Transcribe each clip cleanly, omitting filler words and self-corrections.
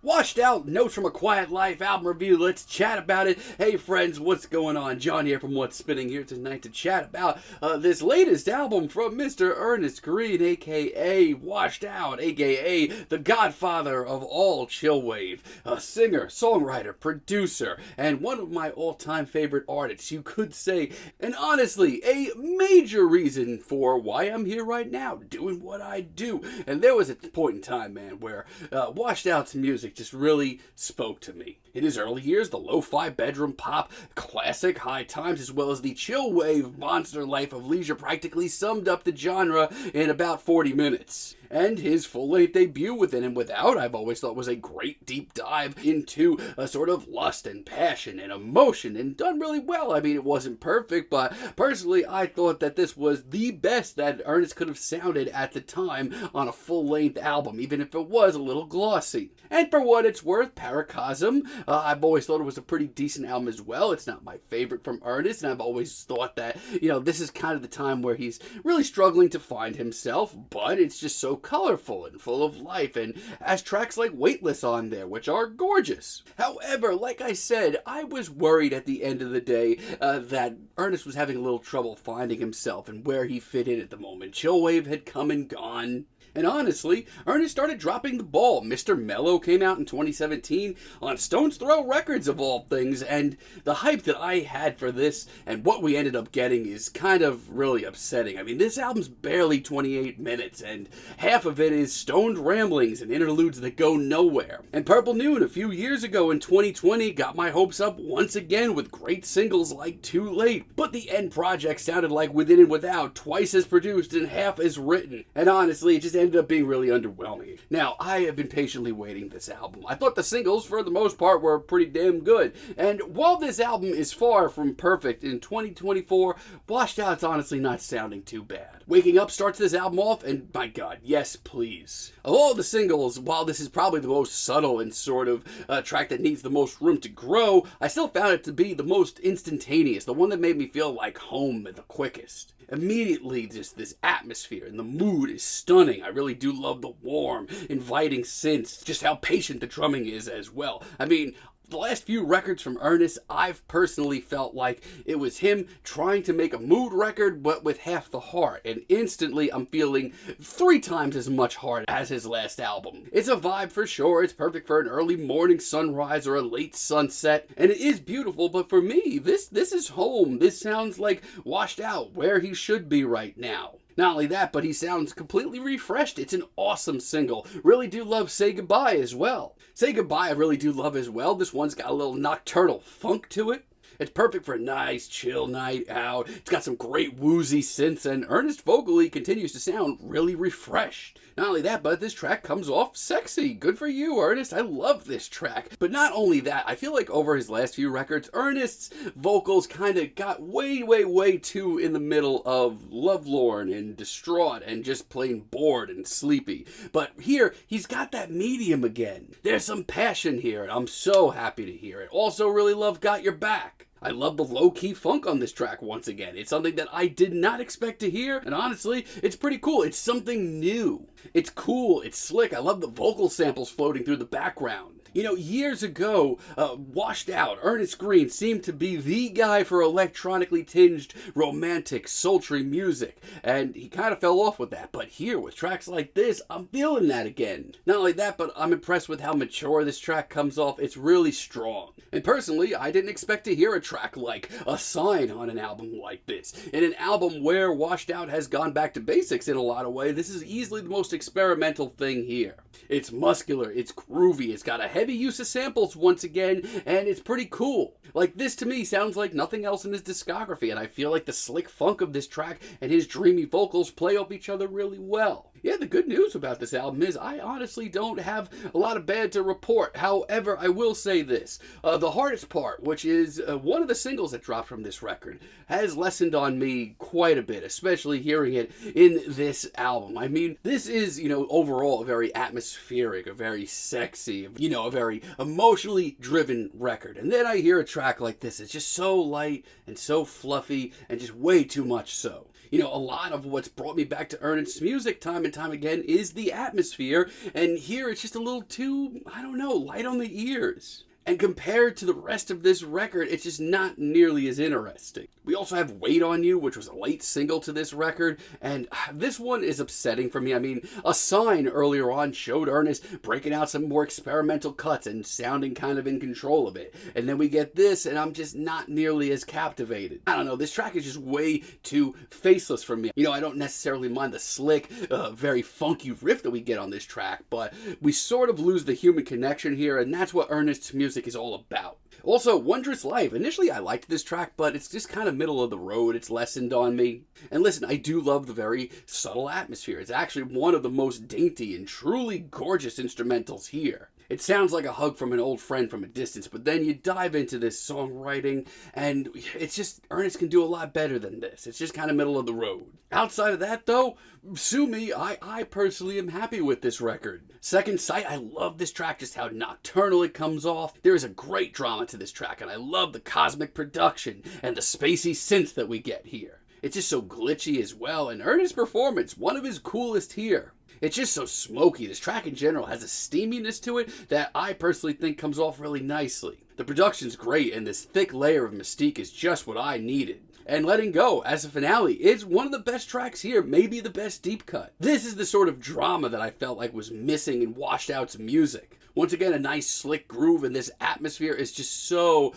Washed Out, Notes from a Quiet Life album review. Let's chat about it. Hey friends, what's going on? John here from What's Spinning here tonight to chat about this latest album from Mr. Ernest Greene, aka Washed Out, aka the godfather of all chillwave, a singer, songwriter, producer, and one of my all-time favorite artists, you could say, and honestly, a major reason for why I'm here right now, doing what I do. And there was a point in time, man, where Washed Out's music just really spoke to me. In his early years, the lo-fi bedroom pop classic High Times, as well as the chillwave monster Life of Leisure, practically summed up the genre in about 40 minutes. And his full-length debut, Within and Without, I've always thought was a great deep dive into a sort of lust and passion and emotion, and done really well. I mean, it wasn't perfect, but personally, I thought that this was the best that Ernest could have sounded at the time on a full-length album, even if it was a little glossy. And for what it's worth, Paracosm, I've always thought it was a pretty decent album as well. It's not my favorite from Ernest, and I've always thought that, this is kind of the time where he's really struggling to find himself, but it's just so colorful and full of life, and has tracks like Weightless on there, which are gorgeous. However, like I said, I was worried at the end of the day that Ernest was having a little trouble finding himself and where he fit in at the moment. Chillwave had come and gone. And honestly, Ernest started dropping the ball. Mr. Mellow came out in 2017 on Stone's Throw Records, of all things, and the hype that I had for this and what we ended up getting is kind of really upsetting. I mean, this album's barely 28 minutes, and half of it is stoned ramblings and interludes that go nowhere. And Purple Noon, a few years ago in 2020, got my hopes up once again with great singles like Too Late, but the end project sounded like Within and Without, twice as produced and half as written, and honestly, it just ended up being really underwhelming. Now, I have been patiently waiting this album. I thought the singles, for the most part, were pretty damn good. And while this album is far from perfect in 2024, Washed Out's honestly not sounding too bad. Waking Up starts this album off, and my god, yes please. Of all the singles, while this is probably the most subtle and sort of track that needs the most room to grow, I still found it to be the most instantaneous, the one that made me feel like home the quickest. Immediately, just this atmosphere and the mood is stunning. I really do love the warm, inviting synths, just how patient the drumming is as well. I mean, the last few records from Ernest, I've personally felt like it was him trying to make a mood record, but with half the heart. And instantly, I'm feeling 3 times as much heart as his last album. It's a vibe for sure. It's perfect for an early morning sunrise or a late sunset. And it is beautiful, but for me, this is home. This sounds like Washed Out, where he should be right now. Not only that, but he sounds completely refreshed. It's an awesome single. Really do love Say Goodbye as well. Say Goodbye I really do love as well. This one's got a little nocturnal funk to it. It's perfect for a nice, chill night out. It's got some great woozy synths, and Ernest vocally continues to sound really refreshed. Not only that, but this track comes off sexy. Good for you, Ernest. I love this track. But not only that, I feel like over his last few records, Ernest's vocals kind of got way too in the middle of lovelorn and distraught and just plain bored and sleepy. But here, he's got that medium again. There's some passion here, and I'm so happy to hear it. Also really love Got Your Back. I love the low-key funk on this track once again. It's something that I did not expect to hear, and honestly, it's pretty cool. It's something new. It's cool. It's slick. I love the vocal samples floating through the background. Years ago, Washed Out, Ernest Greene seemed to be the guy for electronically tinged, romantic, sultry music, and he kind of fell off with that. But here, with tracks like this, I'm feeling that again. Not only that, but I'm impressed with how mature this track comes off. It's really strong. And personally, I didn't expect to hear a track like A Sign on an album like this. In an album where Washed Out has gone back to basics in a lot of ways, this is easily the most experimental thing here. It's muscular, it's groovy, it's got a heavy use of samples once again, and it's pretty cool. Like, this to me sounds like nothing else in his discography, and I feel like the slick funk of this track and his dreamy vocals play off each other really well. Yeah, the good news about this album is I honestly don't have a lot of bad to report. However, I will say this. The hardest part, which is one of the singles that dropped from this record, has lessened on me quite a bit, especially hearing it in this album. I mean, this is, overall a very atmospheric, a very sexy, a very emotionally driven record. And then I hear a track like this. It's just so light and so fluffy and just way too much so. You know, a lot of what's brought me back to Ernest's music time and time again is the atmosphere, and here it's just a little too, I don't know, light on the ears. And compared to the rest of this record, it's just not nearly as interesting. We also have Wait on You, which was a late single to this record, and this one is upsetting for me. I mean, A Sign earlier on showed Ernest breaking out some more experimental cuts and sounding kind of in control of it. And then we get this, and I'm just not nearly as captivated. I don't know, this track is just way too faceless for me. You know, I don't necessarily mind the slick, very funky riff that we get on this track, but we sort of lose the human connection here, and that's what Ernest's music is all about. Also, Wondrous Life. Initially, I liked this track, but it's just kind of middle of the road. It's lessened on me. And listen, I do love the very subtle atmosphere. It's actually one of the most dainty and truly gorgeous instrumentals here. It sounds like a hug from an old friend from a distance, but then you dive into this songwriting, and it's just, Ernest can do a lot better than this. It's just kind of middle of the road. Outside of that, though, sue me, I personally am happy with this record. Second Sight, I love this track, just how nocturnal it comes off. There is a great drama to this track, and I love the cosmic production and the spacey synth that we get here. It's just so glitchy as well, and Ernest's performance, one of his coolest here. It's just so smoky. This track in general has a steaminess to it that I personally think comes off really nicely. The production's great, and this thick layer of mystique is just what I needed. And Letting Go, as a finale, is one of the best tracks here, maybe the best deep cut. This is the sort of drama that I felt like was missing in Washed Out's music. Once again, a nice slick groove, and this atmosphere is just so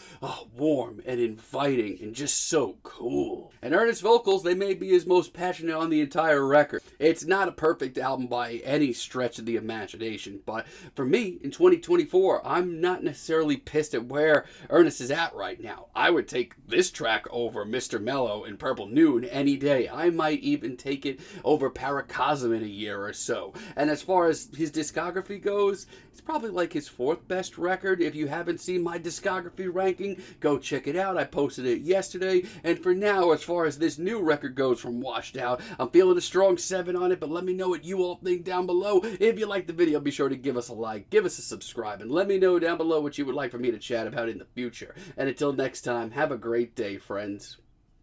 warm and inviting and just so cool. And Ernest's vocals, they may be his most passionate on the entire record. It's not a perfect album by any stretch of the imagination, but for me, in 2024, I'm not necessarily pissed at where Ernest is at right now. I would take this track over Mr. Mellow and Purple Noon any day. I might even take it over Paracosm in a year or so. And as far as his discography goes, it's probably like his fourth best record. If you haven't seen my discography ranking, go check it out. I posted it yesterday. And for now, as far as this new record goes from Washed Out, I'm feeling a strong 7 on it, but let me know what you all think down below. If you like the video, be sure to give us a like, give us a subscribe, and let me know down below what you would like for me to chat about in the future. And until next time, have a great day, friends.